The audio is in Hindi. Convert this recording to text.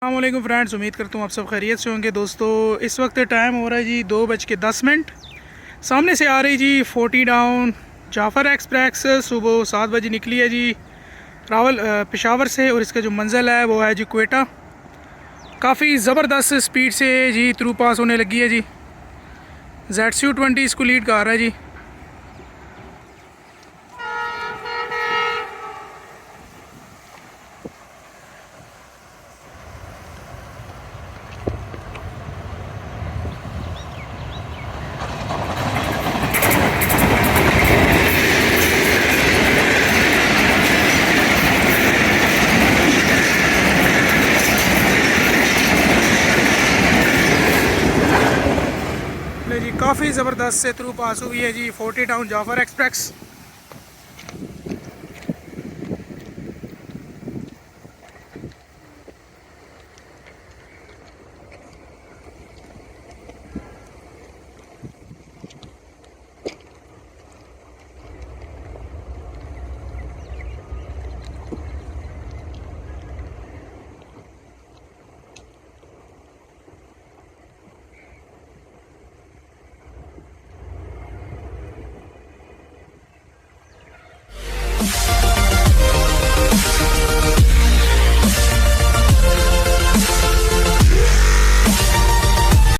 अस्सलामुअलैकुम फ्रेंड्स, उम्मीद करता हूँ आप सब खैरियत से होंगे। दोस्तों इस वक्त टाइम हो रहा है जी 2:10। सामने से आ रही जी 40 डाउन जाफ़र एक्सप्रेस। सुबह 7 बजे निकली है जी पेशावर से, और इसका जो मंजिल है वो है जी क्वेटा। काफ़ी ज़बरदस्त स्पीड से जी थ्रू पास होने लगी है जी। ZCU20 इसको लीड कर रहा है जी। जी काफ़ी ज़बरदस्त से थ्रू पास हुई है जी 40 डाउन जाफ़र एक्सप्रेस।